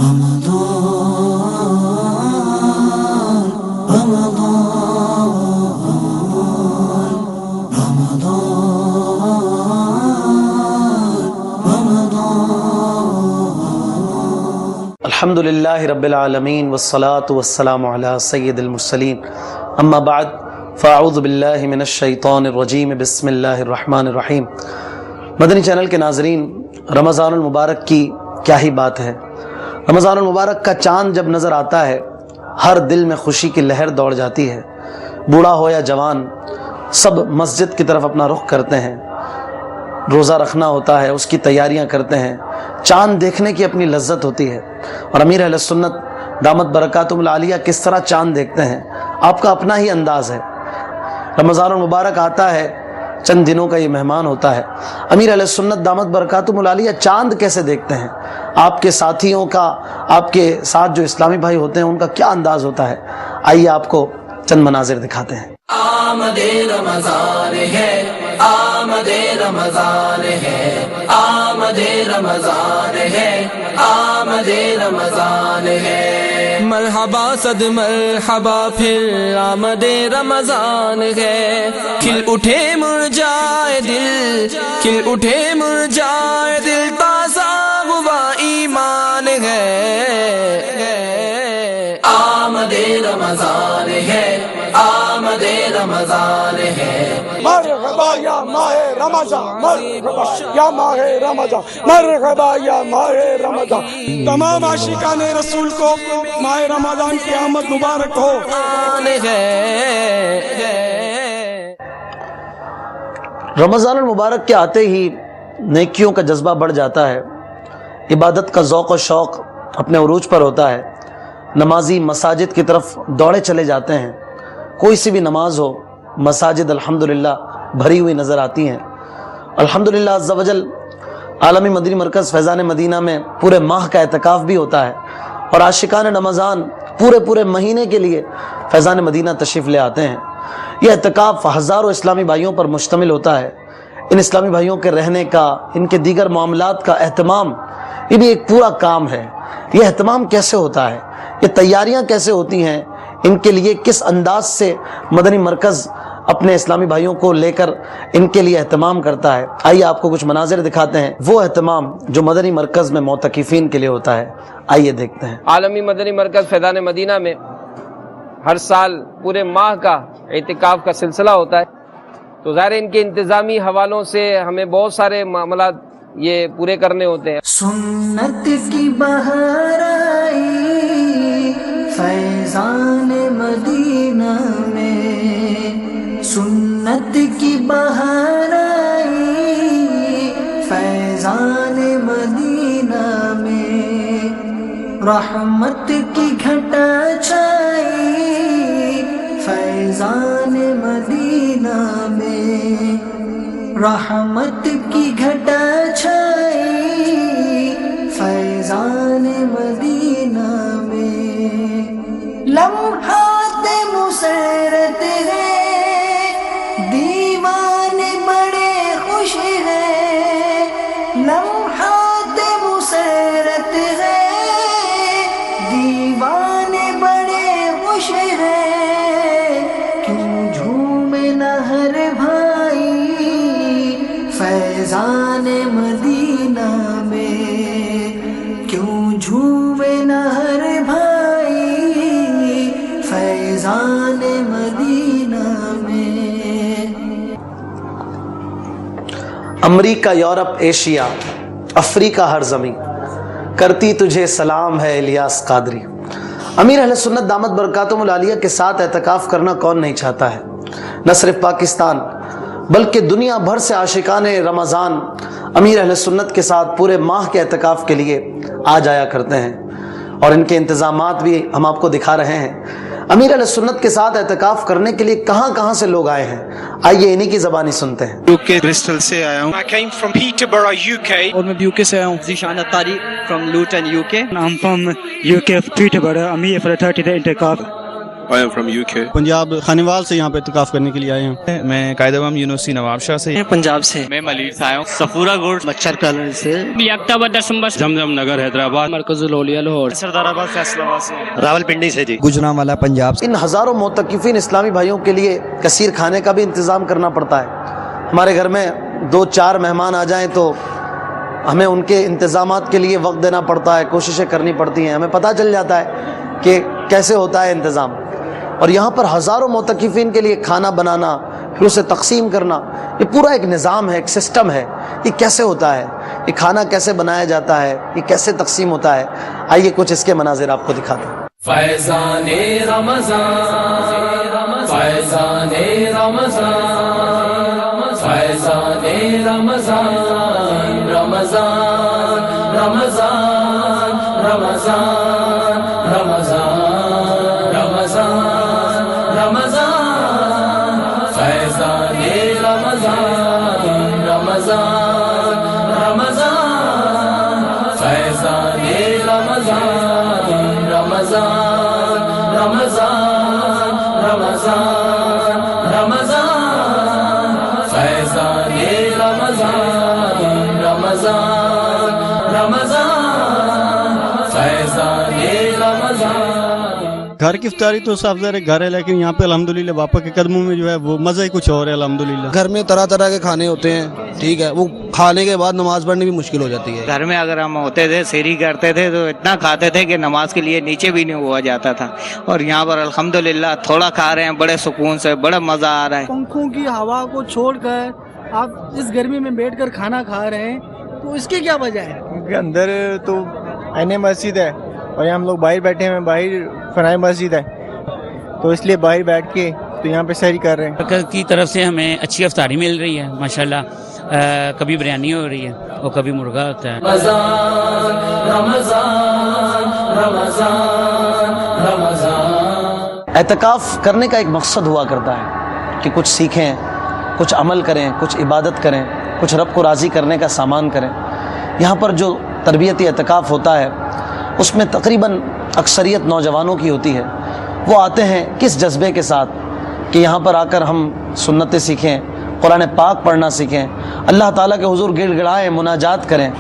الحمدللہ رب العالمین والصلاة والسلام علی سید المرسلین اما بعد فاعوذ باللہ من الشیطان الرجیم بسم اللہ الرحمن الرحیم۔ مدنی چینل کے ناظرین، رمضان المبارک کی کیا ہی بات ہے۔ رمضان المبارک کا چاند جب نظر آتا ہے ہر دل میں خوشی کی لہر دوڑ جاتی ہے۔ بوڑھا ہو یا جوان سب مسجد کی طرف اپنا رخ کرتے ہیں، روزہ رکھنا ہوتا ہے، اس کی تیاریاں کرتے ہیں، چاند دیکھنے کی اپنی لذت ہوتی ہے۔ اور امیر اہل سنت دامت برکاتہم العالیہ کس طرح چاند دیکھتے ہیں، آپ کا اپنا ہی انداز ہے۔ رمضان المبارک آتا ہے، چند دنوں کا یہ مہمان ہوتا ہے، امیر اہل سنت دامت برکاتہم العالیہ چاند کیسے دیکھتے ہیں، آپ کے ساتھیوں کا، آپ کے ساتھ جو اسلامی بھائی ہوتے ہیں ان کا کیا انداز ہوتا ہے۔ آئیے آپ کو چند مناظر دکھاتے ہیں۔ آمد رمضان ہے، آمد رمضان ہے، آمد رمضان ہے، آمد رمضان ہے، مرحبا صد مرحبا پھر آمد رمضان ہے۔ کھل اٹھے مرجائے دل، کھل اٹھے مرجائے دل، تازہ ہوا ایمان ہے۔ آمد رمضان ہے، آمد رمضان ہے، مرحبا یا ماہ رمضان، مرحبا یا ماہ رمضان، مرحبا یا ماہ رمضان۔ تمام عاشقان رسول کو ماہ رمضان کی آمد مبارک ہو۔ رمضان المبارک کے آتے ہی نیکیوں کا جذبہ بڑھ جاتا ہے، عبادت کا ذوق و شوق اپنے عروج پر ہوتا ہے، نمازی مساجد کی طرف دوڑے چلے جاتے ہیں۔ کوئی سی بھی نماز ہو، مساجد الحمدللہ بھری ہوئی نظر آتی ہیں۔ الحمدللہ عز و جل عالمی مدنی مرکز فیضان مدینہ میں پورے ماہ کا اعتکاف بھی ہوتا ہے، اور عاشقان رمضان پورے مہینے کے لیے فیضان مدینہ تشریف لے آتے ہیں۔ یہ اعتکاف ہزاروں اسلامی بھائیوں پر مشتمل ہوتا ہے۔ ان اسلامی بھائیوں کے رہنے کا، ان کے دیگر معاملات کا اہتمام، یہ بھی ایک پورا کام ہے۔ یہ اہتمام کیسے ہوتا ہے، یہ تیاریاں کیسے ہوتی ہیں، ان کے لیے کس انداز سے مدنی مرکز اپنے اسلامی بھائیوں کو لے کر ان کے لیے اہتمام کرتا ہے۔ آئیے آپ کو کچھ مناظر دکھاتے ہیں، وہ اہتمام جو مدنی مرکز میں معتکفین کے لیے ہوتا ہے۔ آئیے دیکھتے ہیں۔ عالمی مدنی مرکز فیضان مدینہ میں ہر سال پورے ماہ کا اعتکاف کا سلسلہ ہوتا ہے، تو ظاہر ان کے انتظامی حوالوں سے ہمیں بہت سارے معاملات یہ پورے کرنے ہوتے ہیں۔ سنت کی بہار آئی فیضان مدینہ میں، سنت کی بہار آئی فیضان مدینہ میں، رحمت کی گھٹا چھائی فیضان مدینہ میں، رحمت کی گھٹا چھائی فیضان مدینہ میں، لمحات مسرت ہے، دیوان بڑے خوش ہیں، لمحات مسرت ہے، دیوان بڑے خوش ہیں، کیوں جھومے نہ ہر بھائی فیضان مدینہ میں، کیوں جھومے نہ ہر بھائی فیضان مدینہ میں۔ امریکہ، یورپ، ایشیا، افریقہ، ہر زمین کرتی تجھے سلام ہے الیاس قادری۔ امیر اہل سنت دامت برکاتہم العالیہ کے ساتھ اعتکاف کرنا کون نہیں چاہتا ہے۔ نہ صرف پاکستان بلکہ دنیا بھر سے عاشقان رمضان امیر اہل سنت کے ساتھ پورے ماہ کے اعتکاف کے لیے آ جایا کرتے ہیں، اور ان کے انتظامات بھی ہم آپ کو دکھا رہے ہیں۔ امیر علیہ سنت کے ساتھ اعتکاف کرنے کے لیے کہاں کہاں سے لوگ آئے ہیں، آئیے انہی کی زبانی سنتے ہیں۔ UK برسٹل سے آیا ہوں۔ I came from Peterborough, UK. اور میں UK سے آیا ہوں۔ Zishan Attari from Luton, UK. I'm from UK, Peterborough. I'm here for the 30-day intercaf. I am from UK. Punjab Khanewal से यहाँ पे इत्तिकाफ करने के लिए आए हैं। मैं कायदम यूनिवर्सिटी नवाबशाह से। पंजाब से। मैं मलिर से आया हूँ। सफूरा गोड़ मच्छर कलर से। अक्टूबर दिसंबर। जमजम नगर हैदराबाद। मरकजुल औलिया लाहौर। सरदाराबाद फैसलाबाद से। रावलपिंडी से जी। गुजरांवाला पंजाब से। इन हज़ारों मोतकिफ़ीन इस्लामी भाइयों के लिए कसीर खाने का भी इंतज़ाम करना पड़ता है। हमारे घर में 2-4 मेहमान आ जाएं तो हमें उनके इंतज़ामात के लिए वक्त देना पड़ता है, कोशिशें करनी पड़ती हैं, हमें पता चल जाता है कि कैसे होता है इंतज़ाम। और यहाँ पर हज़ारों मोतकिफ़ीन के लिए खाना बनाना, फिर उसे तकसीम करना, ये पूरा एक निज़ाम है, एक सिस्टम है। ये कैसे होता है, ये खाना कैसे बनाया जाता है, ये कैसे तकसीम होता है, आइए कुछ इसके मनाज़िर आपको दिखाते हैं। फैज़ाने रमज़ान, फैज़ाने रमज़ान, फैज़ाने रमज़ान, रमज़ान रमज़ान रमज़ान रमज़ान रमज़ान रमज़ान, फैज़ाने रमज़ान, रमज़ान रमज़ान, फैज़ाने रमज़ान, रमज़ान रमज़ान रमज़ान रमज़ान, फैज़ाने रमज़ान, रमज़ान रमज़ान, फैज़ाने रमज़ान। घर की इफ्तारी तो साफ ज़ाहिर है घर है, लेकिन यहाँ पे अल्हम्दुलिल्लाह बापा के कदमों में जो है वो मज़ा ही कुछ और है अल्हम्दुलिल्लाह। घर में तरह तरह के खाने होते हैं, ठीक है, वो खाने के बाद नमाज पढ़नी भी मुश्किल हो जाती है। घर में अगर हम होते थे, सेहरी करते थे तो इतना खाते थे कि नमाज के लिए नीचे भी नहीं हुआ जाता था। और यहाँ पर अल्हम्दुलिल्लाह थोड़ा खा रहे हैं, बड़े सुकून से, बड़ा मज़ा आ रहा है। पंखों की हवा को छोड़कर आप इस गर्मी में बैठकर खाना खा रहे हैं, तो इसकी क्या वजह है? क्योंकि अंदर तो आईने मस्जिद है और यहाँ हम लोग बाहर बैठे हैं, बाहर फनाई मस्जिद है, तो इसलिए बाहर बैठ के तो यहाँ पे सैरी कर रहे हैं। सरकार की तरफ से हमें अच्छी इफ्तारी मिल रही है माशाल्लाह। कभी बिरयानी हो रही है और कभी मुर्गा होता है। रमज़ान रमज़ान रमज़ान रमज़ान। एतकाफ़ करने का एक मकसद हुआ करता है कि कुछ सीखें, कुछ अमल करें, कुछ इबादत करें, कुछ रब को राज़ी करने का सामान करें। यहाँ पर जो तरबियती एतकाफ़ होता है उसमें तकरीबन अक्सरियत नौजवानों की होती है। वो आते हैं किस जज्बे के साथ कि यहाँ पर आकर हम सुन्नतें सीखें, कुरान पाक पढ़ना सीखें, अल्लाह ताला के हुजूर गिड़गिड़ाएं, मुनाजात करें।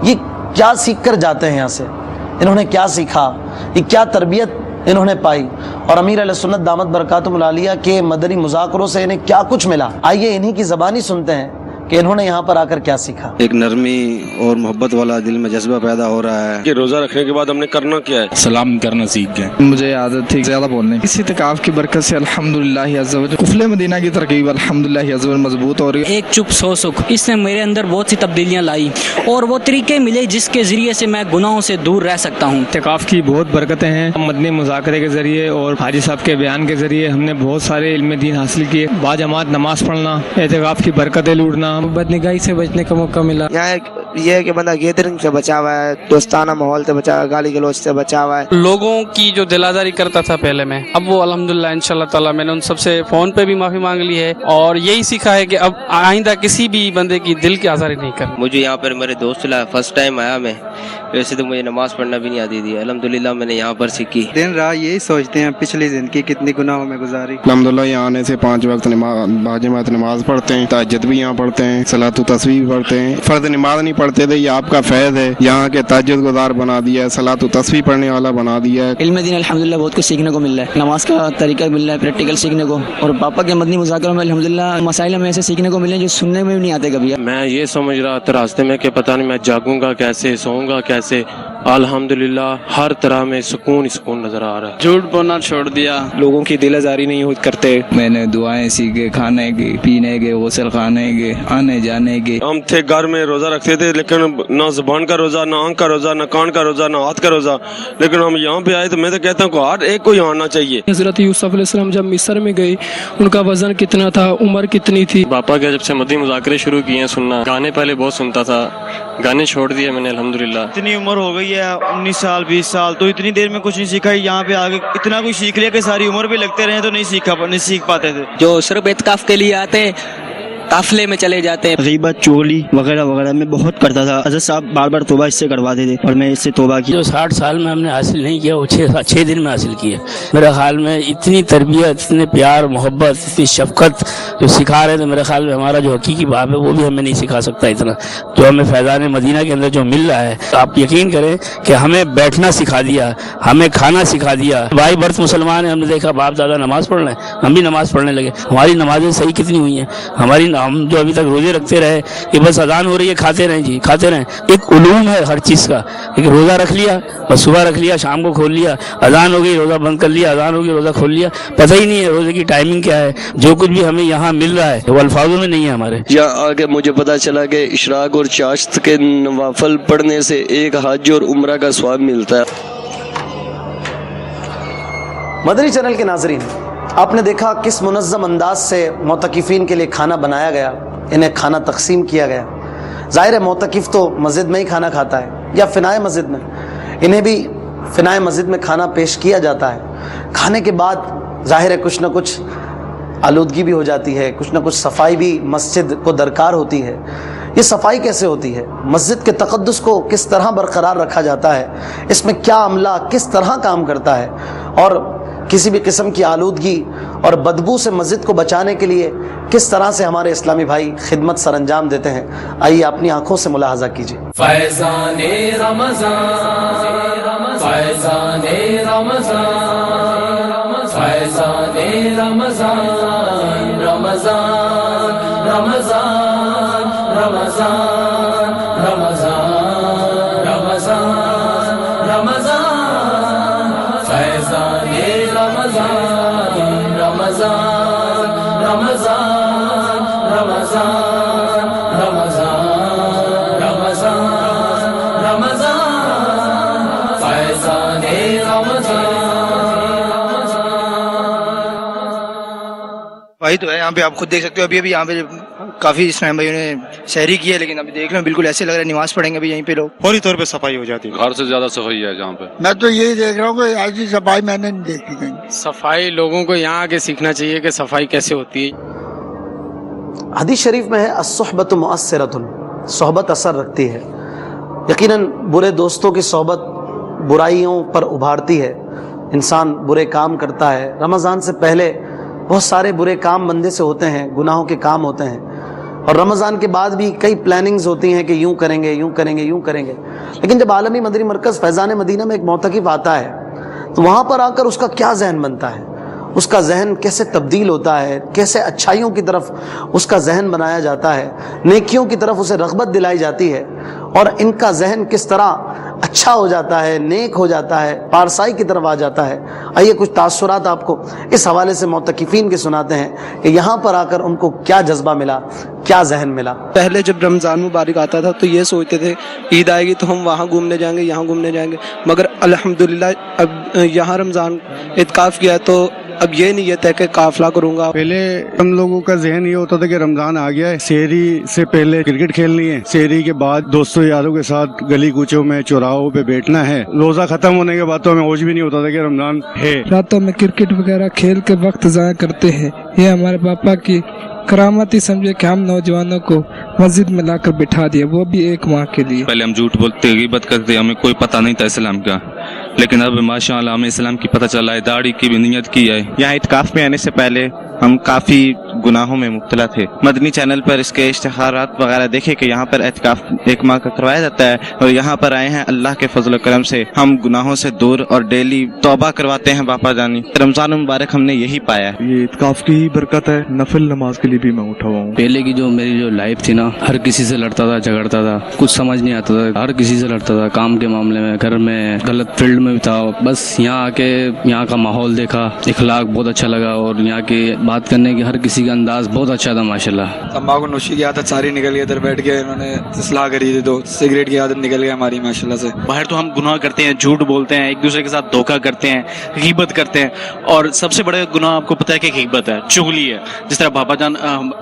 ये क्या सीख कर जाते हैं यहाँ से, इन्होंने क्या सीखा, ये क्या तरबियत इन्होंने पाई, और अमीर अहले सुन्नत दामत बरकातुहुल आलिया के मदनी मुज़ाकरों से इन्हें क्या कुछ मिला। आइए इन्हीं की ज़बानी सुनते हैं कि इन्होंने यहाँ पर आकर क्या सीखा। एक नरमी और मोहब्बत वाला दिल में जज्बा पैदा हो रहा है कि रोजा रखने के बाद हमने करना क्या है, सलाम करना सीख गए। मुझे आदत थी ज़्यादा बोलने। इस इत्तिकाफ की बरकत से अल्हम्दुलिल्लाह अज़्ज़ा वजल कुफले मदीना की तरकीब अल्हम्दुलिल्लाह अज़्ज़ा वजल मजबूत हो रही है। एक चुप सौ सुख, इसने मेरे अंदर बहुत सी तब्दीलियाँ लाई और वो तरीके मिले जिसके ज़रिए से मैं गुनाहों से दूर रह सकता हूँ। इत्तिकाफ की बहुत बरकतें हैं। मदनी मुज़ाकरे के ज़रिए और हाजी साहब के बयान के ज़रिए हमने बहुत सारे इल्म दीन हासिल किए। बाजमात नमाज पढ़ना, इत्तिकाफ की बरकतें लूटना, बदनिगाही से बचने का मौका मिला। यहाँ ये है कि बंदा गैदरिंग से बचा हुआ है, दोस्ताना माहौल से बचा हुआ है, गाली गलौज से बचा हुआ है। लोगों की जो दिलादारी करता था पहले में, अब वो अल्हम्दुलिल्लाह इंशाअल्लाह ताला मैंने उन सबसे फ़ोन पे भी माफ़ी मांग ली है और यही सीखा है कि अब आइंदा किसी भी बंदे की दिल की आज़ारी नहीं करनी। मुझे यहाँ पर मेरे दोस्त लाया, फर्स्ट टाइम आया मैं, वैसे तो मुझे नमाज पढ़ना भी नहीं आती थी, अल्हम्दुलिल्लाह मैंने यहाँ पर सीखी। दिन रात यही सोचते हैं पिछली जिंदगी कितनी गुनाहों में गुजारी। अल्हम्दुलिल्लाह यहाँ आने से 5 वक्त बाजमात नमाज पढ़ते हैं, तहज्जुद भी यहाँ पढ़ते हैं, सलातु तस्बीह भी पढ़ते हैं। फर्ज नमाज नहीं पढ़ते थे, ये आपका फैज़ है, यहाँ के तहज्जुद गुज़ार बना दिया है, सलातु तस्बीह पढ़ने वाला बना दिया है। इल्म दीन अल्हम्दुलिल्लाह बहुत कुछ सीखने को मिल रहा है, नमाज का तरीका मिल रहा है, प्रैक्टिकल सीखने को, और पापा के मदनी मुज़ाकरों में अल्हम्दुलिल्लाह मसाइल हमें ऐसे सीखने को मिले जो सुनने में भी नहीं आते कभी। मैं ये समझ रहा था रास्ते में कि पता नहीं मैं जागूंगा कैसे, सोऊंगा कैसे, अल्हम्दुलिल्लाह हर तरह में सुकून ही सुकून नजर आ रहा है। झूठ बोलना छोड़ दिया, लोगों की दिल आज़ारी नहीं करते। मैंने दुआएं सीखे, खाने की, पीने के, गुस्ल खाने के, आने जाने के। हम थे घर में रोजा रखते थे, लेकिन ना जुबान का रोजा, ना आंख का रोजा, ना कान का रोजा, ना हाथ का रोजा, लेकिन हम यहाँ पे आए तो मैं तो कहता हूँ हर एक को यहाँ आना चाहिए। हज़रत यूसुफ अलैहिस्सलाम जब मिस्र में गए, उनका वजन कितना था, उम्र कितनी थी? पापा के जब से मदनी मुज़ाकरे शुरू किए हैं सुनना, गाने पहले बहुत सुनता था, गाने छोड़ दिए मैंने अल्हम्दुलिल्लाह। इतनी उम्र हो गई है 19 साल 20 साल, तो इतनी देर में कुछ नहीं सीखा। यहाँ पे आगे इतना कुछ सीख लिया कि सारी उम्र भी लगते रहे तो नहीं सीख पाते थे। जो सिर्फ इत्तिकाफ के लिए आते काफले में चले जाते हैं। गीबत, चुगली वगैरह वगैरह मैं बहुत करता था। हज़रत साहब बार बार तौबा इससे करवाते थे और मैं इससे तौबा की। जो 60 साल में हमने हासिल नहीं किया वो 6 दिन में हासिल किया। मेरे ख्याल में इतनी तरबियत, इतने प्यार, मोहब्बत, इतनी शफकत जो सिखा रहे थे, मेरे ख्याल में हमारा जो हकीकी बाप है वो भी हमें नहीं सिखा सकता इतना जो हमें फैज़ान मदीना के अंदर जो मिल रहा है। आप यकीन करें कि हमें बैठना सिखा दिया, हमें खाना सिखा दिया। भाई बर्थ मुसलमान है, हमने देखा बाप दादा नमाज पढ़ रहे हैं, हम भी नमाज पढ़ने लगे। हमारी नमाजें सही कितनी हुई हैं? हम जो अभी तक रोजे रखते रहे कि बस अजान हो रही है खाते रहें जी, खाते रहें। एक उलूम है हर चीज़ का। एक रोज़ा रख लिया, बस सुबह रख लिया, शाम को खोल लिया, अजान हो गई रोज़ा बंद कर लिया, अजान हो गई रोज़ा खोल लिया, पता ही नहीं है रोज़े की टाइमिंग क्या है। जो कुछ भी हमें यहाँ मिल रहा है वो अल्फाजों में नहीं है हमारे। यहाँ आगे मुझे पता चला कि इशराक और चाश्त के नवाफल पढ़ने से एक हज और उम्रा का स्वाब मिलता है। मदनी चैनल के नाजरीन, आपने देखा किस मुनज़्ज़म अंदाज से मोतकिफ़ीन के लिए खाना बनाया गया, इन्हें खाना तकसीम किया गया। ज़ाहिर है मोतकिफ़ तो मस्जिद में ही खाना खाता है या फ़िनाए मस्जिद में, इन्हें भी फ़िनाए मस्जिद में खाना पेश किया जाता है। खाने के बाद ज़ाहिर है कुछ न कुछ आलूदगी भी हो जाती है, कुछ न कुछ सफाई भी मस्जिद को दरकार होती है। ये सफाई कैसे होती है, मस्जिद के तक़द्दुस को किस तरह बरकरार रखा जाता है, इसमें क्या अमला किस तरह काम करता है, और किसी भी किस्म की आलूदगी और बदबू से मस्जिद को बचाने के लिए किस तरह से हमारे इस्लामी भाई खिदमत सर अंजाम देते हैं। आइए अपनी आंखों से मुलाहजा कीजिए। फैज़ाने रमज़ान, फैज़ाने रमज़ान, फैज़ाने रमज़ान, रमज़ान, रमज़ान, रमज़ान, रमज़ान, रमज़ान, रमज़ान, फैज़ाने रमज़ान, रमज़ान, रमज़ान, रमज़ान, रमज़ान, रमज़ान, रमज़ान, फैज़ाने रमज़ान। वही तो है, यहाँ पे आप खुद देख सकते हो। अभी यहाँ पे काफी इस्लाम भाइयों ने शहरी की है, लेकिन अभी देख लो बिल्कुल ऐसे लग रहा है नमाज पढ़ेंगे अभी यहीं पे लोग। फौरी तौर पे सफाई हो जाती है, घर से ज्यादा सफाई है जहाँ पे। मैं तो यही देख रहा हूँ कि ऐसी सफाई मैंने नहीं देखी कहीं। सफाई लोगों को यहाँ आके सीखना चाहिए कि सफाई कैसे होती है। हदीस शरीफ में है अस्सुहबतु मुअस्सिरतुन, सोहबत असर रखती है। यकीनन बुरे दोस्तों की सोहबत बुराइयों पर उभारती है, इंसान बुरे काम करता है। रमज़ान से पहले बहुत सारे बुरे काम बंदे से होते हैं, गुनाहों के काम होते हैं, और रमज़ान के बाद भी कई प्लानिंग्स होती हैं कि यूं करेंगे यूं करेंगे यूं करेंगे। लेकिन जब आलमी मदनी मरकज़ फैज़ान मदीना में एक मोतकिफ़ आता है तो वहाँ पर आकर उसका क्या जहन बनता है, उसका जहन कैसे तब्दील होता है, कैसे अच्छाइयों की तरफ उसका जहन बनाया जाता है, नेकियों की तरफ उसे रग़बत दिलाई जाती है, और इनका जहन किस तरह अच्छा हो जाता है, नेक हो जाता है, पारसाई की तरफ आ जाता है। आइए कुछ तासुरात आपको इस हवाले से मोतकिफ़ीन के सुनाते हैं कि यहाँ पर आकर उनको क्या जज्बा मिला, क्या जहन मिला। पहले जब रमज़ान मुबारक आता था तो ये सोचते थे ईद आएगी तो हम वहाँ घूमने जाएंगे, यहाँ घूमने जाएंगे, मगर अल्हम्दुलिल्लाह अब यहाँ रमज़ान इत्काफ़ किया तो अब ये नीयत है कि काफिला करूंगा। पहले हम लोगों का जहन ये होता था कि रमजान आ गया है, सहरी से पहले क्रिकेट खेलनी है, सहरी के बाद दोस्तों यारों के साथ गली कूचों में चौराहों पे बैठना है। रोजा खत्म होने के बाद तो हमें होश भी नहीं होता था कि रमजान है। रातों में क्रिकेट वगैरह खेल के वक्त ज़ाया करते हैं, ये हमारे पापा की करामती समझे कि हम नौजवानों को मस्जिद में लाकर बिठा दिया, वो भी एक माह के लिए। पहले हम झूठ बोलते, गिबत करते, हमें कोई पता नहीं था इस्लाम का, लेकिन अब माशाअल्लाह हमें इस्लाम की पता चला है, दाढ़ी की भी नियत की है। यहाँ इत्काफ में आने से पहले हम काफी गुनाहों में मुब्तला थे। मदनी चैनल पर इसके इश्तिहारात वगैरह देखे कि यहाँ पर इत्काफ एक माह का करवाया जाता है, और यहाँ पर आए हैं अल्लाह के फजल करम से हम गुनाहों से दूर और डेली तौबा करवाते हैं बापा जानी। रमजान मुबारक हमने यही पाया है। ये इत्काफ की ही बरकत है, नफिल नमाज के लिए भी मैं उठा हुआ हूँ। पहले की जो मेरी जो लाइफ थी ना, हर किसी से लड़ता था, झगड़ता था, कुछ समझ नहीं आता था, हर किसी से लड़ता था, काम के मामले में, घर में, गलत फील्ड में भी था। बस यहाँ आके यहाँ का माहौल देखा, इखलाक बहुत अच्छा लगा, और यहाँ की बात करने की हर किसी का अंदाज बहुत अच्छा था माशाल्लाह। तंबाकू नोशी की आदत सारी निकल गई, इधर बैठ के इन्होंने इस्लाह करी थी तो सिगरेट की आदत निकल गई हमारी माशाल्लाह से। बाहर तो हम गुनाह करते हैं, झूठ बोलते हैं, एक दूसरे के साथ धोखा करते हैं, गीबत करते हैं, और सबसे बड़ा गुनाह आपको पता है कि गीबत है, चुगली है। जिस तरह बाबा जान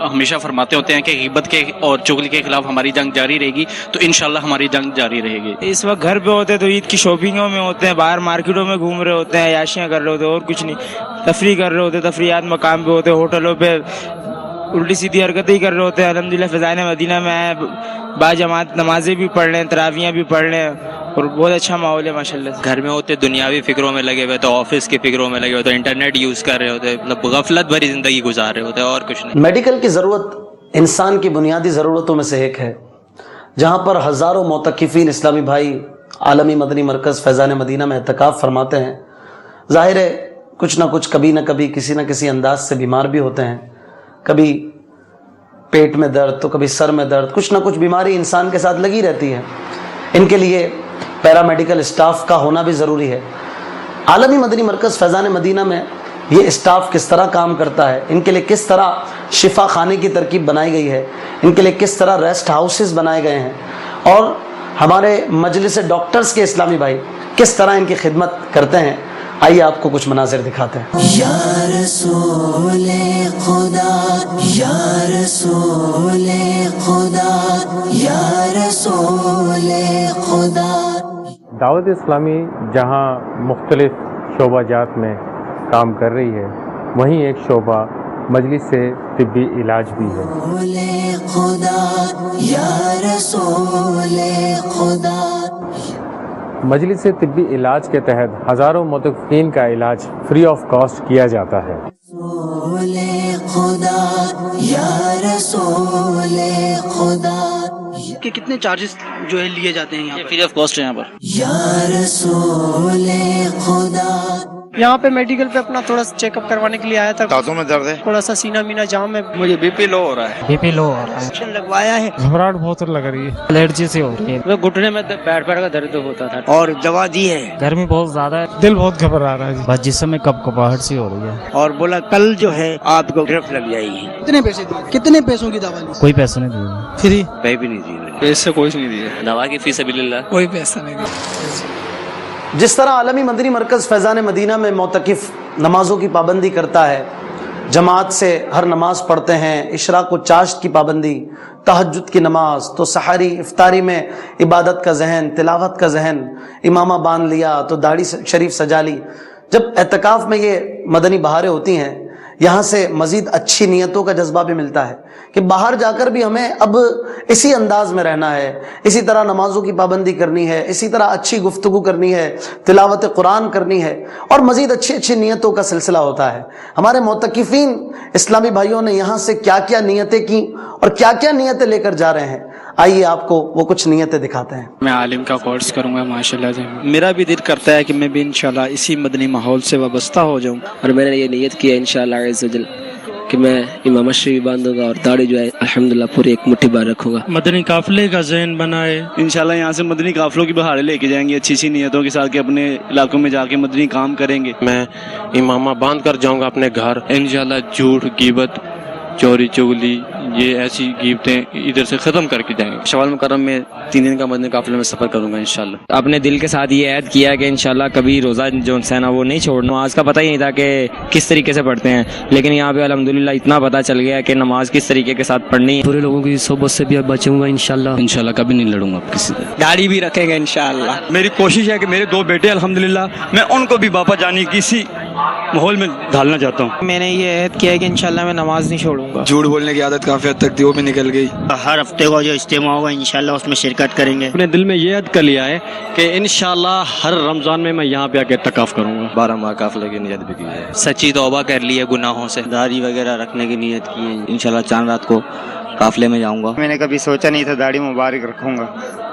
हमेशा फरमाते होते हैं कि गीबत के और चुगली के खिलाफ हमारी जंग जारी रहेगी, तो इंशाल्लाह हमारी जंग जारी रहेगी। इस वक्त घर पे होते हैं तो ईद की शॉपिंगों में होते हैं, बाहर मार्केटों में घूम रहे होते हैं, याशियाँ कर रहे होते हैं, और कुछ नहीं, तफरी कर रहे होते हैं, तफरियात मकाम पे होते हैं, होटलों पे उल्टी सीधी हरकतें ही कर रहे होते हैं। अल्हम्दुलिल्लाह फ़ज़ाइल मदीना में आए, बाजमात नमाजें भी पढ़ लें, तरावियाँ भी पढ़ लें और बहुत अच्छा माहौल है माशाल्लाह। घर में होते दुनियावी फिक्रों में लगे हुए, तो ऑफिस की फिक्रों में लगे हुए, तो इंटरनेट यूज़ कर रहे होते, मतलब गफलत भरी ज़िंदगी गुजार रहे होते, और कुछ नहीं। मेडिकल की ज़रूरत इंसान की बुनियादी ज़रूरतों में से एक है, जहाँ पर हज़ारों मोतकिफ़ीन इस्लामी भाई आलमी मदनी मरकज़ फैज़ान मदीना में एतकाफ़ फरमाते हैं। ज़ाहिर है कुछ ना कुछ कभी ना कभी किसी न किसी अंदाज से बीमार भी होते हैं, कभी पेट में दर्द तो कभी सर में दर्द, कुछ ना कुछ बीमारी इंसान के साथ लगी रहती है। इनके लिए पैरामेडिकल स्टाफ का होना भी ज़रूरी है। आलमी मदनी मरकज़ फैज़ान मदीना में ये स्टाफ किस तरह काम करता है, इनके लिए किस तरह शिफा खाने की तरकीब बनाई गई है, इनके लिए किस तरह रेस्ट हाउसेस बनाए गए हैं, और हमारे मजलिस डॉक्टर्स के इस्लामी भाई किस तरह इनकी खिदमत करते हैं, आइए आपको कुछ मनाजिर दिखाते हैं। या रसूले खुदा, या रसूले खुदा, या रसूले खुदा। दावत इस्लामी जहाँ मुख्तलिफ शोबाजात में काम कर रही है, वहीं एक शोबा मजलिस से तिब्बी इलाज भी है। खुदा, या रसूले खुदा। मजलिस से तिब्बी इलाज के तहत हज़ारों मुतक़ीन का इलाज फ्री ऑफ कॉस्ट किया जाता है। खुदा, या रसूले खुदा। के कितने चार्जेस जो है लिए जाते हैं यहाँ पर? फ्री ऑफ कॉस्ट है यहाँ पर। या रसूले खुदा। यहाँ पे मेडिकल पे अपना थोड़ा चेकअप करवाने के लिए आया था। दांतों में दर्द है, थोड़ा सा सीना मीना जाम है, मुझे बीपी लो हो रहा है। बीपी लो हो रहा है, इंजेक्शन लगवाया है, घबराहट बहुत लग रही है, एलर्जी से हो रही है, घुटने में बैठ का दर्द होता था और दवा दी है। गर्मी बहुत ज्यादा है, दिल बहुत घबरा रहा है, बस जिसमें कपकपाहट सी हो रही है, और बोला कल जो है आपको ड्रिप लग जाएगी। कितने पैसे दिए? कितने पैसों की दवा ली? कोई पैसे नहीं दिए, फ्री? कहीं भी नहीं दिए, पैसे कोई नहीं दिए, दवा की फीस अबिल्लाह कोई पैसा नहीं दिया। जिस तरह आलमी मदनी मरकज़ फैज़ान मदीना में मोतकिफ़ नमाज़ों की पाबंदी करता है, जमात से हर नमाज पढ़ते हैं, इशराक व चाश्त की पाबंदी, तहज्जुद की नमाज, तो सहारी इफ्तारी में इबादत का जहन, तिलावत का जहन, इमामा बांध लिया तो दाढ़ी शरीफ सजा ली। जब एतकाफ़ में ये मदनी बहारें होती हैं, यहाँ से मज़ीद अच्छी नीयतों का जज्बा भी मिलता है कि बाहर जाकर भी हमें अब इसी अंदाज में रहना है, इसी तरह नमाजों की पाबंदी करनी है, इसी तरह अच्छी गुफ्तगू करनी है, तिलावत कुरान करनी है, और मज़ीद अच्छी अच्छी नीयतों का सिलसिला होता है। हमारे मोतकिफ़ीन इस्लामी भाइयों ने यहाँ से क्या क्या नीयतें की और क्या क्या नीयतें लेकर जा रहे हैं, आइए आपको वो कुछ नीयतें दिखाते हैं। मैं आलिम का कोर्स करूंगा माशाल्लाह से। मेरा भी दिल करता है कि मैं भी इंशाल्लाह इसी मदनी माहौल से वाबस्ता हो जाऊं, और मैंने ये नीयत की है इंशाल्लाह अज़्ज़वजल कि मैं इमाम शरीफ बांधूंगा और दाढ़ी जो है अल्हम्दुलिल्लाह पूरी एक मुट्ठी बार रखूंगा। मदनी काफिले का ज़हन बनाए, इंशाल्लाह यहाँ से मदनी काफिलों की बहारें लेके जाएंगे अच्छी अच्छी नीयतों के साथ, कि अपने इलाकों में जाके मदनी काम करेंगे। मैं इमामा बांध कर जाऊंगा अपने घर। इंशाल्लाह झूठ, गिबत, चोरी चुगली, ये ऐसी गिबतें इधर से ख़त्म करके जाएंगे। शवाल मुकर्रम में 3 दिन का मदनी काफिले में सफर करूंगा इंशाल्लाह। अपने दिल के साथ ये ऐद किया कि इंशाल्लाह कभी रोज़ा जो है ना वो नहीं छोड़ना। नमाज का पता ही नहीं था कि किस तरीके से पढ़ते हैं, लेकिन यहाँ पे अल्हम्दुलिल्लाह इतना पता चल गया कि नमाज किस तरीके के साथ पढ़नी है। पूरे लोगों की सोबत से भी अब बचूंगा इंशाल्लाह। इंशाल्लाह कभी नहीं लड़ूंगा किसी से, दाढ़ी भी रखेंगे इंशाल्लाह। मेरी कोशिश है कि मेरे 2 बेटे अल्हम्दुलिल्लाह मैं उनको भी बापा जानी किसी माहौल में ढालना चाहता हूँ। मैंने ये ऐद किया है कि इंशाल्लाह मैं नमाज नहीं छोड़ूंगा। झूठ बोलने की आदत काफी हद तक थी, वो भी निकल गई। हर हफ्ते को जो इज्तिमा होगा इंशाल्लाह उसमें शिरकत करेंगे। अपने दिल में ये ऐद कर लिया है कि इंशाल्लाह हर रमजान में मैं यहाँ पे आके इत्तिकाफ करूंगा। 12 माह काफिले की नियत भी की है, सच्ची तौबा कर ली है गुनाहों से, दाढ़ी वगैरह रखने की नियत की है। इंशाल्लाह चांद रात को काफिले में जाऊंगा। मैंने कभी सोचा नहीं था दाढ़ी मुबारक रखूंगा।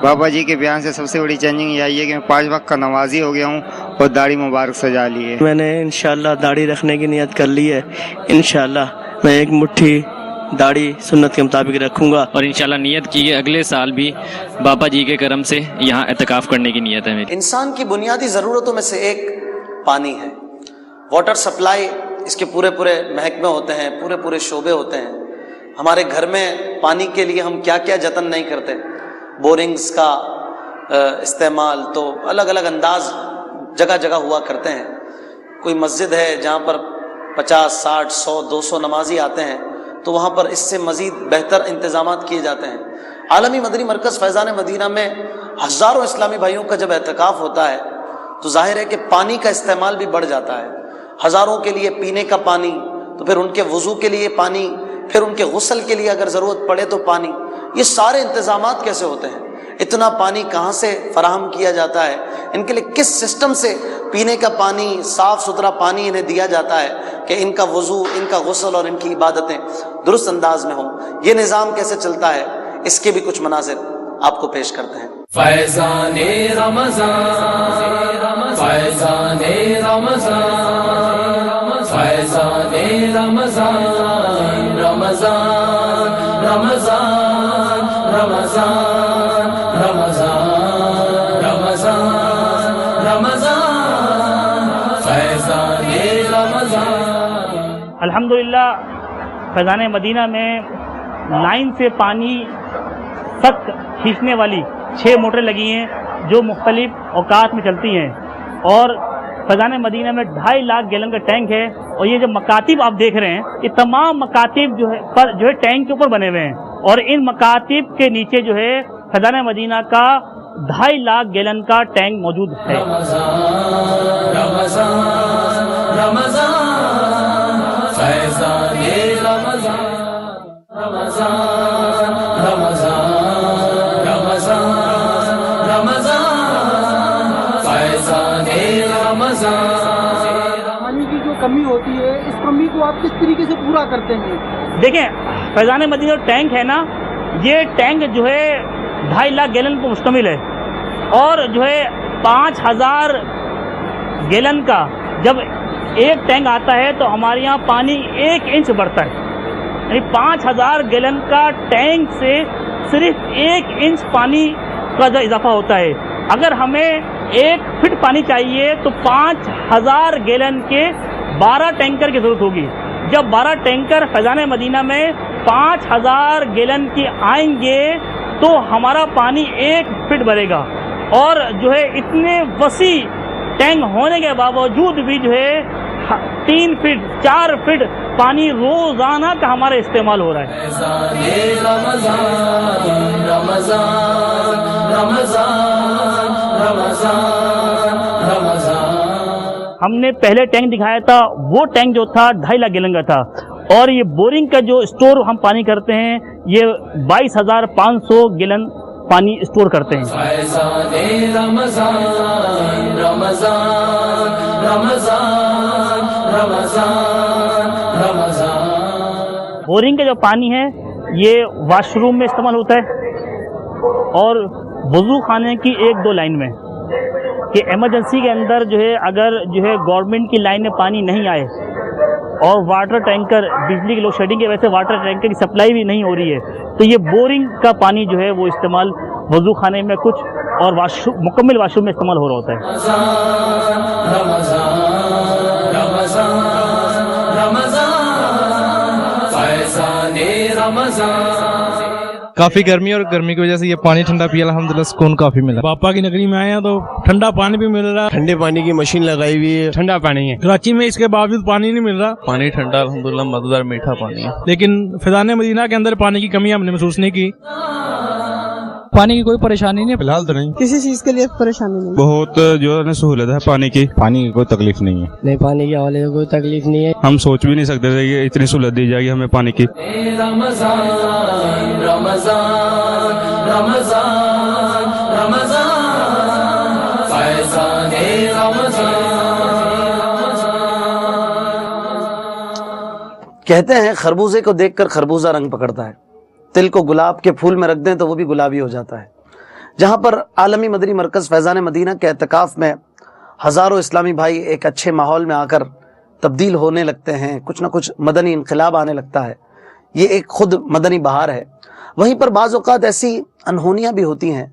बाबा जी के बयान से सबसे बड़ी चेंजिंग ये आई है कि मैं 5 वक्त का नमाजी हो गया हूँ और दाढ़ी मुबारक सजा ली है। मैंने इंशाल्लाह दाढ़ी रखने की नियत कर ली है। इंशाल्लाह मैं एक मुट्ठी दाढ़ी सुन्नत के मुताबिक रखूंगा, और इंशाल्लाह नियत की है अगले साल भी बाबा जी के करम से यहाँ एतकाफ करने की नियत है मेरी। इंसान की बुनियादी ज़रूरतों में से एक पानी है। वाटर सप्लाई, इसके पूरे पूरे महकमे होते हैं, पूरे पूरे शोबे होते हैं। हमारे घर में पानी के लिए हम क्या क्या जतन नहीं करते। बोरिंग्स का इस्तेमाल तो अलग अलग अंदाज जगह जगह हुआ करते हैं। कोई मस्जिद है जहाँ पर 50, 60, 100, 200 नमाजी आते हैं, तो वहाँ पर इससे मज़ीद बेहतर इंतज़ामात किए जाते हैं। आलमी मदनी मरकज़ फैज़ान मदीना में हज़ारों इस्लामी भाइयों का जब एहतिकाफ होता है तो जाहिर है कि पानी का इस्तेमाल भी बढ़ जाता है। हज़ारों के लिए पीने का पानी, तो फिर उनके वज़ू के लिए पानी پھر ان کے غسل کے لیے اگر ضرورت پڑے تو پانی، یہ سارے انتظامات کیسے ہوتے ہیں؟ اتنا پانی کہاں سے فراہم کیا جاتا ہے؟ ان کے لیے کس سسٹم سے پینے کا پانی، صاف ستھرا پانی انہیں دیا جاتا ہے کہ ان کا وضو، ان کا غسل اور ان کی عبادتیں درست انداز میں ہوں؟ یہ نظام کیسے چلتا ہے، اس کے بھی کچھ مناظر آپ کو پیش کرتے ہیں۔ فیضان رمضان، فیضان رمضان، فیضان رمضان، رمضان رمضان رمضان رمضان رمضان رمضان، فیضان رمضان۔ الحمدللہ فیضان مدینہ میں لائن سے پانی سخت کھینچنے والی 6 موٹریں لگی ہیں جو مختلف اوقات میں چلتی ہیں، اور فیضان مدینہ میں 2.5 لاکھ گیلن کا ٹینک ہے، اور یہ جو مکاتب آپ دیکھ رہے ہیں یہ تمام مکاتب جو ہے ٹینک کے اوپر بنے ہوئے ہیں، اور ان مکاتب کے نیچے جو ہے فیضان مدینہ کا 2.5 لاکھ گیلن کا ٹینک موجود ہے۔ رمضان رمضان رمضان، فیضان رمضان، رمضان رمضان رمضان رمضان، فیضان رمضان۔ پانی کی جو کمی ہوتی ہے اس کمی کو آپ کس طریقے سے پورا کرتے ہیں؟ دیکھیں فیضان مدینہ ٹینک ہے نا، یہ ٹینک جو ہے 2.5 لاکھ گیلن پر مشتمل ہے، اور جو ہے 5000 گیلن کا جب ایک ٹینک آتا ہے تو ہمارے یہاں پانی 1 انچ بڑھتا ہے، یعنی 5000 گیلن کا ٹینک سے صرف 1 انچ پانی کا جو اضافہ ہوتا ہے۔ اگر ہمیں 1 فٹ پانی چاہیے تو 5000 گیلن کے 12 ٹینکر کی ضرورت ہوگی۔ جب 12 ٹینکر فیضان مدینہ میں 5000 گیلن کی آئیں گے تو ہمارا پانی 1 فٹ بھرے گا، اور جو ہے اتنے وسیع ٹینک ہونے کے باوجود بھی جو ہے 3 فٹ 4 فٹ پانی روزانہ کا ہمارا استعمال ہو رہا ہے۔ رمضان رمضان رمضان رمضان رمضان۔ ہم نے پہلے ٹینک دکھایا تھا، وہ ٹینک جو تھا 2.5 لاکھ گیلن کا تھا، اور یہ بورنگ کا جو اسٹور ہم پانی کرتے ہیں یہ 22,500 گیلن پانی اسٹور کرتے ہیں۔ فیضان رمضان رمضان رمضان رمضان رمضان۔ بورنگ کا جو پانی ہے یہ واش روم میں استعمال ہوتا ہے، اور وضو خانے کی 1-2 لائن میں، کہ ایمرجنسی کے اندر جو ہے اگر جو ہے گورنمنٹ کی لائن میں پانی نہیں آئے اور واٹر ٹینکر بجلی کی لوڈ شیڈنگ کی وجہ سے واٹر ٹینکر کی سپلائی بھی نہیں ہو رہی ہے تو یہ بورنگ کا پانی جو ہے وہ استعمال وضو خانے میں کچھ اور مکمل واش روم میں استعمال ہو رہا ہوتا ہے۔ رمضان رمضان رمضان، فیضان رمضان۔ کافی گرمی، اور گرمی کی وجہ سے یہ پانی ٹھنڈا پیا، الحمدللہ سکون کافی ملا۔ باپا کی نگری میں آئے ہیں تو ٹھنڈا پانی بھی مل رہا ہے، ٹھنڈے پانی کی مشین لگائی ہوئی ہے، ٹھنڈا پانی ہے۔ کراچی میں اس کے باوجود پانی نہیں مل رہا، پانی ٹھنڈا الحمدللہ مزیدار میٹھا پانی ہے، لیکن فیضان مدینہ کے اندر پانی کی کمی ہم نے محسوس نہیں کی۔ پانی کی کوئی پریشانی نہیں فی الحال تو نہیں، کسی چیز کے لیے پریشانی نہیں، بہت جو ہے سہولت ہے پانی کی کوئی تکلیف نہیں ہے۔ نہیں، پانی کے حوالے سے کوئی تکلیف نہیں ہے، ہم سوچ بھی نہیں سکتے تھے کہ اتنی سہولت دی جائے گی ہمیں پانی کی۔ رمضان رمضان رمضان رمضان، فیضان رمضان۔ کہتے ہیں خربوزے کو دیکھ کر خربوزہ رنگ پکڑتا ہے، تل کو گلاب کے پھول میں رکھ دیں تو وہ بھی گلابی ہو جاتا ہے۔ جہاں پر عالمی مدنی مرکز فیضان مدینہ کے اعتکاف میں ہزاروں اسلامی بھائی ایک اچھے ماحول میں آ کر تبدیل ہونے لگتے ہیں، کچھ نہ کچھ مدنی انقلاب آنے لگتا ہے، یہ ایک خود مدنی بہار ہے۔ وہیں پر بعض اوقات ایسی انہونیاں بھی ہوتی ہیں،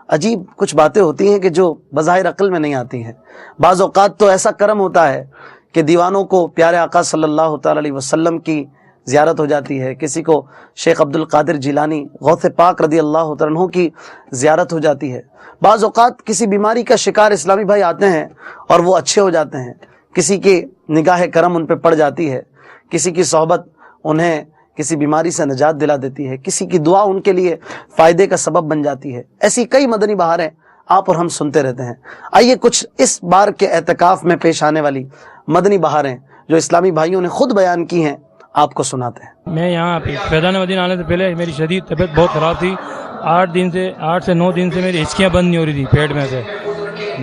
عجیب کچھ باتیں ہوتی ہیں کہ جو بظاہر عقل میں نہیں آتی ہیں۔ بعض اوقات تو ایسا کرم ہوتا ہے کہ دیوانوں کو پیارے آقا صلی اللہ تعالی علیہ وسلم کی زیارت ہو جاتی ہے، کسی کو شیخ عبد القادر جیلانی غوث پاک رضی اللہ تعالیٰ عنہ کی زیارت ہو جاتی ہے۔ بعض اوقات کسی بیماری کا شکار اسلامی بھائی آتے ہیں اور وہ اچھے ہو جاتے ہیں، کسی کی نگاہ کرم ان پہ پڑ جاتی ہے، کسی کی صحبت انہیں کسی بیماری سے نجات دلا دیتی ہے، کسی کی دعا ان کے لیے فائدے کا سبب بن جاتی ہے۔ ایسی کئی مدنی بہاریں آپ اور ہم سنتے رہتے ہیں۔ آئیے کچھ اس بار کے اعتکاف میں پیش آنے والی مدنی بہاریں جو اسلامی بھائیوں نے خود بیان کی ہیں، आपको सुनाते हैं। मैं यहाँ फैज़ान मदीना आने से पहले मेरी शदीद तबीयत बहुत ख़राब थी। 8 से 9 दिन से मेरी हिचकियाँ बंद नहीं हो रही थी पेट में से।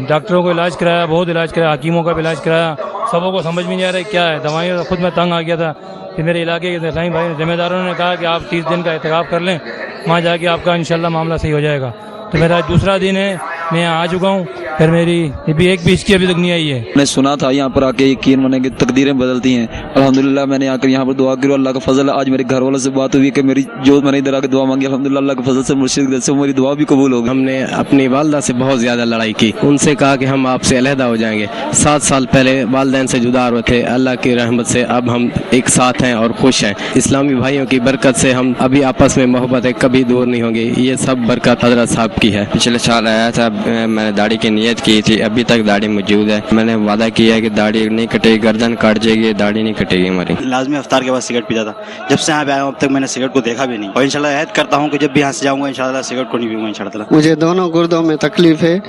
डॉक्टरों को इलाज कराया, बहुत इलाज कराया, हकीमों का भी इलाज कराया, सबों को समझ में नहीं आ रहा है क्या है। दवाइयों से खुद मैं तंग आ गया था। फिर मेरे इलाके के इस्लामी भाई ज़िम्मेदारों ने कहा कि आप 30 दिन का एहतिकाफ कर लें, वहाँ जाके आपका इंशाल्लाह मामला सही हो जाएगा। तो मेरा दूसरा दिन है, मैं यहाँ आ चुका हूँ। फिर मेरी एक भी हिचकी अभी तक नहीं आई है। मैंने सुना था यहाँ पर आके यकीन माने कि तकदीरें बदलती हैं। अल्हम्दुलिल्लाह मैंने आकर यहाँ पर दुआ की, अल्लाह का फजल। आज मेरे घर वालों से बात हुई कि मेरी जो मैंने इधर आकर दुआ मांगी, अल्हम्दुलिल्लाह अल्लाह के फजल से मुर्शिद से मेरी दुआ भी कबूल हो गई। हमने अपनी वालदा से बहुत ज़्यादा लड़ाई की, उनसे कहा कि हम आपसे अलहदा हो जाएंगे। 7 साल पहले वालिदैन से जुदा हुए थे। अल्लाह की रहमत से अब हम एक साथ हैं और खुश हैं। इस्लामी भाइयों की बरकत से हम अभी आपस में मोहब्बत है, कभी दूर नहीं होंगे। ये सब बरकत हज़रत साहब की है। पिछले साल आया था, मैंने दाढ़ी की नियत की थी, अभी तक दाढ़ी मौजूद है। मैंने वादा किया है कि दाढ़ी नहीं कटेगी, गर्दन काट जाएगी, दाढ़ी नहीं कटेगी हमारी। लाजमी अफ्तार के बाद सिगरेट पीता था। जब से यहाँ पे आया हूँ अब तक मैंने सिगरेट को देखा भी नहीं, और इंशाल्लाह ऐद करता हूँ कि जब भी यहाँ से जाऊँगा इंशाल्लाह सिगरेट को नहीं पीऊँगा इंशाल्लाह। मुझे दोनों गुर्दों में तकलीफ है,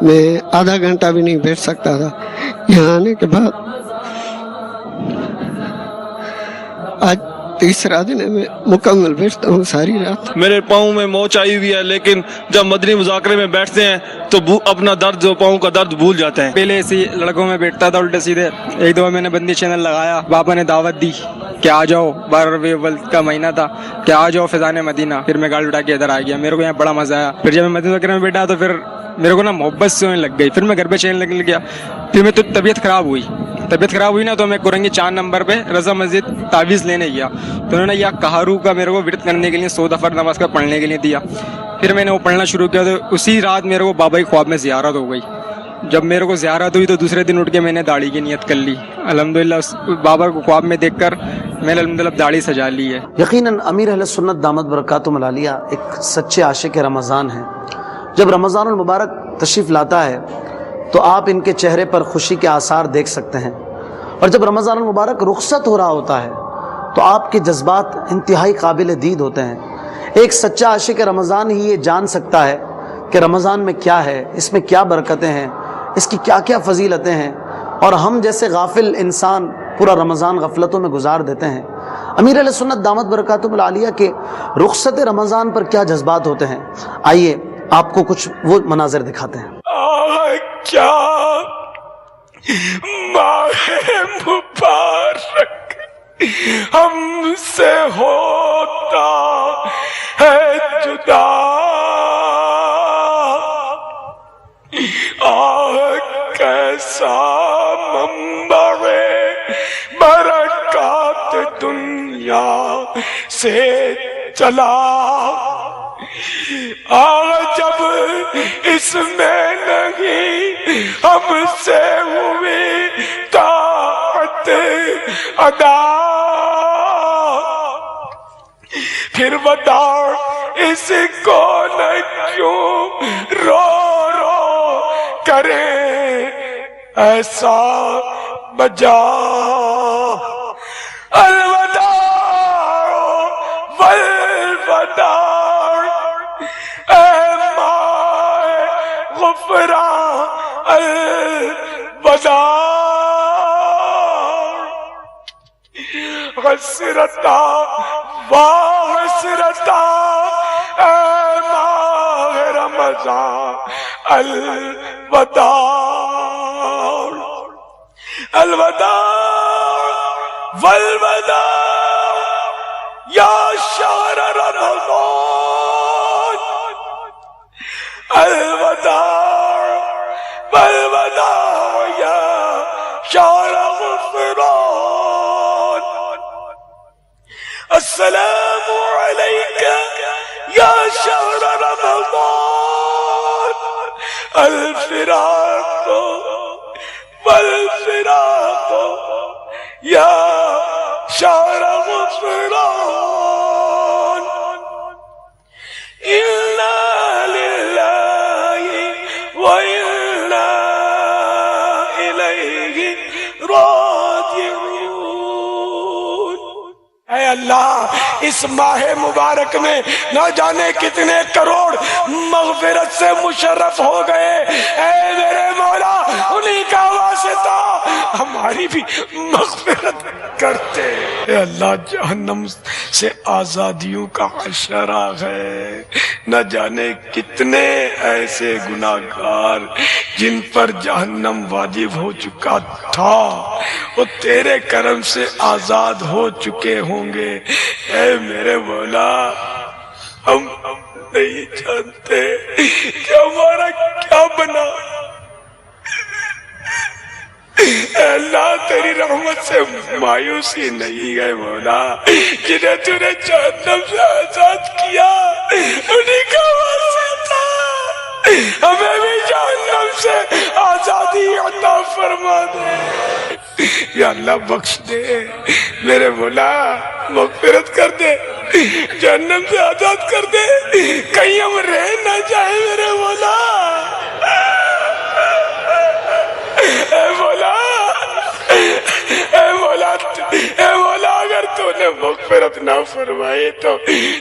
मैं आधा घंटा भी नहीं बैठ सकता था। यहाँ आने के बाद आज तीसरा दिन है, मैं मुकम्मल बैठता हूँ सारी रात। मेरे पाँव में मोच आई हुई है, लेकिन जब मदनी मुज़ाकरे में बैठते हैं तो अपना दर्द, जो पाँव का दर्द भूल जाते हैं। पहले ऐसे लड़कों में बैठता था उल्टे सीधे। एक दो मैंने बंदी चैनल लगाया, बाबा ने दावत दी कि आ जाओ, 12 रबीउल अव्वल का महीना था, कि आ जाओ फैज़ान मदीना। फिर मैं गाड़ी उठा के इधर आ गया। मेरे को यहाँ बड़ा मजा आया। फिर जब मैं मदनी मुज़ाकरे में बैठा तो फिर मेरे को ना मोहब्बत से होने लग गई। फिर मैं घर पे चलने लग गया। फिर मैं तो तबीयत खराब हुई ना, तो मैं कुरंगी 4 नंबर पे रजा मस्जिद तावीज़ लेने गया। तो उन्होंने यह कहारू का मेरे को विरत करने के लिए 100 दफ़ा नमाज का पढ़ने के लिए दिया। फिर मैंने वो पढ़ना शुरू किया, तो उसी रात मेरे को बाबा की ख्वाब में ज़ियारत हो गई। जब मेरे को ज़ियारत हुई तो दूसरे दिन उठ के मैंने दाढ़ी की नियत कर ली। अल्हम्दुलिल्लाह उस बाबा को ख्वाब में देखकर मैंने अल्हम्दुलिल्लाह दाढ़ी सजा ली है। यकीनन अमीर अहले सुन्नत दामत बरकातुहुम आलिया एक सच्चे आशिक रमज़ान हैं। जब रमज़ानुल मुबारक तशरीफ़ लाता है तो आप इनके चेहरे पर खुशी के आसार देख सकते हैं, और जब रमज़ानुल मुबारक रुखसत हो रहा होता है तो आपके जज्बात इंतहाई काबिल दीद होते हैं। एक सच्चा आशिक रमज़ान ही ये जान सकता है कि रमज़ान में क्या है, इसमें क्या बरकतें हैं, इसकी क्या क्या फजीलतें हैं, और हम जैसे गाफिल इंसान पूरा रमज़ान गफलतों में गुजार देते हैं। अमीर अहले सुन्नत दामत बरकातुहुम आलिया के रुखसत रमज़ान पर क्या जज्बात होते हैं, आइए आपको कुछ वो मनाज़िर दिखाते हैं। क्या माहे मुबारक हमसे होता है जुदा, कैसा मंबरे बरकत दुनिया से चला। जब इसमें नहीं हमसे हुई ताकत अदा, फिर बता इसको न क्यों रो रो करे ऐसा बजा। अलविदा वलविदा गुफरा अलविदा, हसरता वाह हसरता माह रमज़ान अलविदा, अलविदा वलविदा या शहर रमज़ान, अलविदा वलविदा या शहर गुफरान, अस्सलामु अलैका या शहर रमज़ान, अलफिराक वलफिराक या शहर गुफरान, इन्ना लिल्लाहि व इन्ना इलैहि राजिऊन। ऐ अल्लाह, इस माह मुबारक में न जाने कितने करोड़ मग़फ़िरत से मुशर्रफ हो गए। ऐ मेरे मौला, उन्हीं का वास्ता हमारी भी मग़फ़िरत करते। ए अल्लाह, जहन्नम से आज़ादियों का अशरा है, न जाने कितने ऐसे गुनाहगार जिन पर जहन्नम वाजिब हो चुका था, वो तेरे करम से आज़ाद हो चुके होंगे। ऐ मेरे मौला, हम नहीं जानते कि हमारा क्या बना। अल्लाह, तेरी रहमत से मायूसी नहीं है मौला, जिन्हें तूने जहन्नम से आजाद किया उन्हीं का वास्ता हमें भी जहन्नम से आजादी अता फरमा दे। या अल्लाह बख्श दे मेरे मौला, मग़फ़िरत कर दे, जहन्नम से आजाद कर दे, कहीं हम रह न जाए मेरे मौला। ऐ मौला, ऐ मौला, ऐ मौला, अगर तूने मग़फ़िरत ना फरमाई तो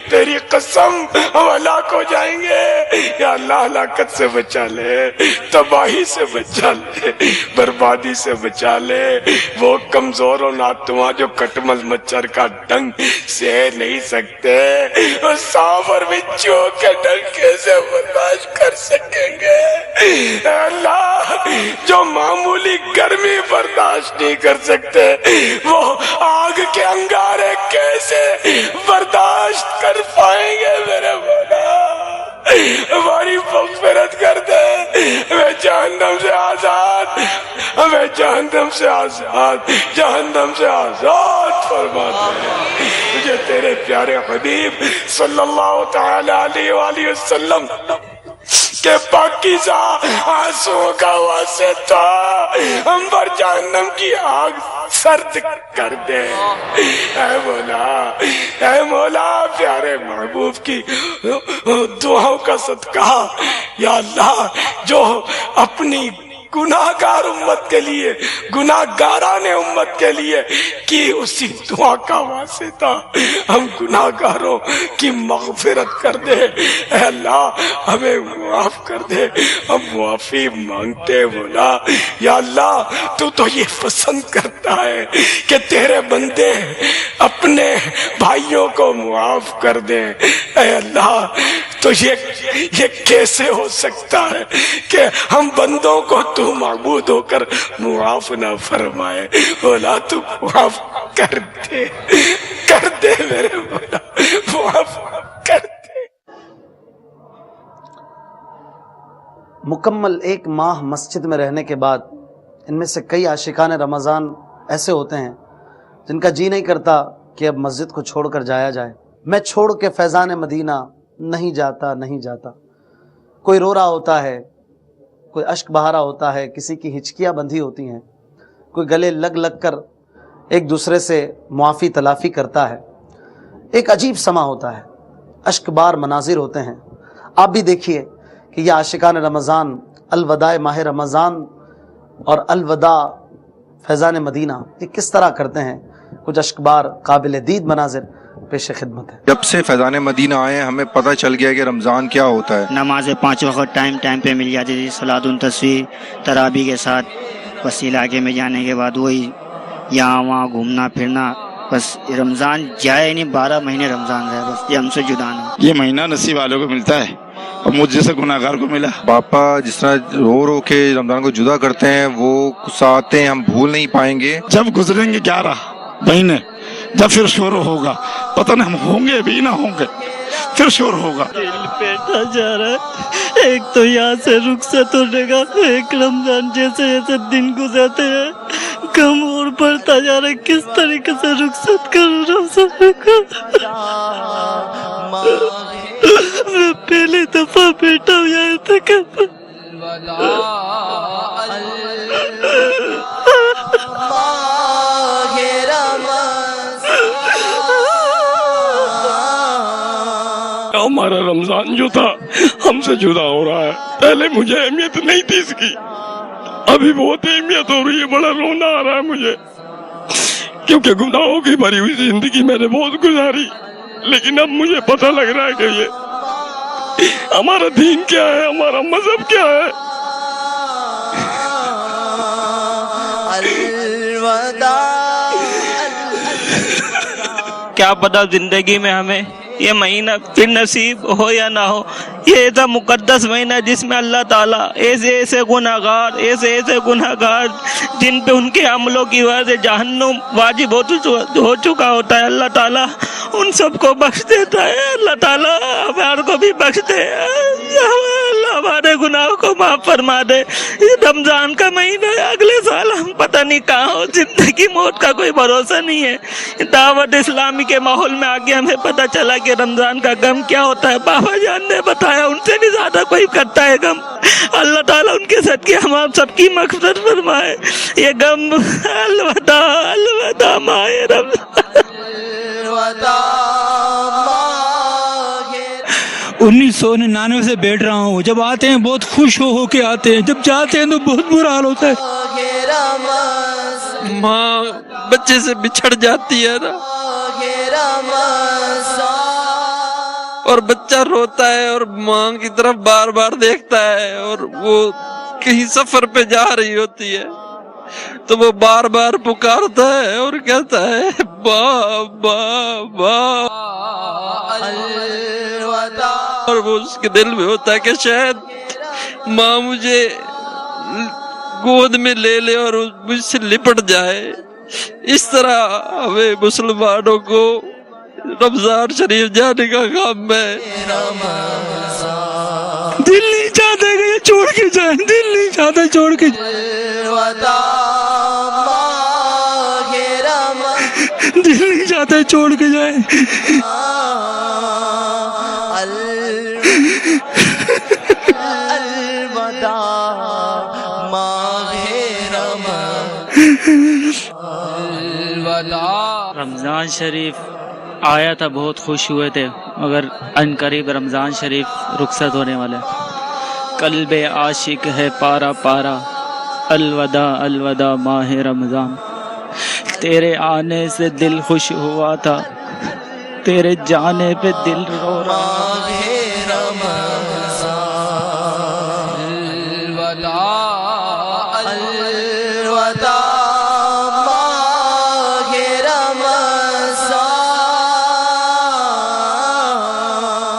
तेरी कसम हम हलाक हो जाएंगे। या अल्लाह, हलाकत से बचा ले, तबाही से बचा ले, बर्बादी से बचा ले। वो कमजोर और नातुआ जो कटमल मच्छर का डंक सह नहीं सकते, वो सांप और बिच्छू के डंक कैसे बर्दाश्त कर सकेंगे। अल्लाह, जो मामूली गर्मी बर्दाश्त नहीं कर सकते, वो आग के अंगारे कैसे बर्दाश्त कर पाएंगे मेरे मौला। हमारी मग़फ़िरत कर दे, हमें जहन्नम से आजाद, हमें जहन्नम से आजाद, जहन्नम से आजाद फरमा दे। मुझे तेरे प्यारे हबीब सल्लल्लाहु तआला अलैहि वसल्लम के पाकीज़ा आंसुओं का वास्ता हम पर जहन्नम की आग सर्द कर दे। ऐ मौला, ऐ मौला, प्यारे महबूब की दुआओं का सदका, या अल्लाह, जो अपनी गुनाहगार उम्मत के लिए, गुनाहगाराने उम्मत के लिए की उसी दुआ का वास्ता हम गुनाहगारों की मग़फ़िरत कर दे। ऐ अल्लाह, हमें माफ कर दे, हम मुआफ़ी मांगते बोला। या अल्लाह, तू तो ये पसंद करता है कि तेरे बंदे अपने भाइयों को मुआफ कर दे। ऐ अल्लाह, तो ये कैसे हो सकता है कि हम बंदों को तू माबूद होकर मुआफ ना फरमाए। बोला तू मुआफ कर दे मेरे मौला, मुआफ कर दे। मुकम्मल एक माह मस्जिद में रहने के बाद इनमें से कई आशिकान रमज़ान ऐसे होते हैं जिनका जी नहीं करता कि अब मस्जिद को छोड़कर जाया जाए। मैं छोड़ के फैज़ान मदीना नहीं जाता, नहीं जाता। कोई रो रहा होता है, कोई अश्क बहा रहा होता है, किसी की हिचकियाँ बंधी होती हैं, कोई गले लग लग कर एक दूसरे से मुआफ़ी तलाफ़ी करता है। एक अजीब समा होता है, अश्कबार मनाजिर होते हैं। आप भी देखिए कि यह आशिकान रमज़ान अलवदा माह रमज़ान और अलवदा फैज़ान मदीना ये किस तरह करते हैं। कुछ अश्कबार काबिल दीद मनाजिर पेश खिदमत है। जब से फैज़ान मदीना आए हमें पता चल गया कि रमज़ान क्या होता है। नमाज़ें 5 वक्त टाइम पे मिल जाती थी, सलातुन तस्वीर तराबी के साथ। बस इलाके में जाने के बाद वही यहाँ वहाँ घूमना फिरना, बस रमज़ान जाए नहीं, 12 महीने रमज़ान रहे, बस ये हमसे जुदा नहीं। ये महीना नसीब वालों को मिलता है और मुझ जैसे गुनाहगार को मिला। पापा जिस तरह रो रो के रमज़ान को जुदा करते हैं वो सातें हम भूल नहीं पाएंगे। जब गुजरेंगे 11 महीने, जब फिर शोर होगा, पता नहीं हम होंगे भी ना होंगे, फिर शोर होगा। दिल बैठा जा रहा है, एक तो यहाँ से रुखसत होने का, एक रमजान जैसे जैसे दिन गुजरते हैं कम और बढ़ता जा रहा है। किस तरीके से रुखसत करूँ रमजान को। मैं पहली दफा बैठा हूँ यहाँ तक। हमारा रमजान जो था हमसे जुदा हो रहा है। पहले मुझे अहमियत नहीं थी इसकी, अभी बहुत अहमियत हो रही है। बड़ा रोना आ रहा है मुझे, क्योंकि गुनाहों की भरी हुई जिंदगी मैंने बहुत गुजारी, लेकिन अब मुझे पता लग रहा है कि ये हमारा दीन क्या है, हमारा मजहब क्या है। क्या पता जिंदगी में हमें ये महीना फिर नसीब हो या ना हो। ये ऐसा मुकद्दस महीना है जिसमें अल्लाह ताला ऐसे ऐसे गुनाहगार जिन पे उनके अमलों की वजह से जहन्नुम वाजिब हो चुका होता है, अल्लाह ताला उन सबको बख्श देता है। अल्लाह ताला हमारे को भी बख्श दे, अल्लाह हमारे गुनाहों को माफ फरमा दे। ये रमजान का महीना है, अगले साल हम पता नहीं कहाँ हो, जिंदगी मौत का कोई भरोसा नहीं है। दावत इस्लामी के माहौल में आगे हमें पता चला कि रमजान का गम क्या होता है। बाबा जान ने बताया, उनसे भी ज्यादा कोई करता है गम। अल्लाह ताला उनके सदके हम आप सबकी मग़फ़िरत फरमाए। ये गम अलविदा अलविदा माए रमजान। 1999 से बैठ रहा हूँ। जब आते हैं बहुत खुश हो के आते हैं, जब जाते हैं तो बहुत बुरा हाल होता है। माँ बच्चे से बिछड़ जाती है ना, और बच्चा रोता है और माँ की तरफ बार बार देखता है, और वो कहीं सफर पे जा रही होती है तो वो बार बार पुकारता है और कहता है बाबा बाबा, और वो उसके दिल में होता है कि शायद माँ मुझे गोद में ले ले और मुझसे लिपट जाए। इस तरह हमें मुसलमानों को रमजान शरीफ जाने का काम है। दिल नहीं चाहता कि ये छोड़ के जाए, दिल नहीं चाहता छोड़ के दिल नहीं चाहता छोड़ के जाए। रमज़ान शरीफ आया था, बहुत खुश हुए थे, मगर अनकरीब रमज़ान शरीफ रुखसत होने वाला है। कल्बे आशिक है पारा पारा, अलविदा अलविदा माह रमज़ान। तेरे आने से दिल खुश हुआ था, तेरे जाने पे दिल रो रहा।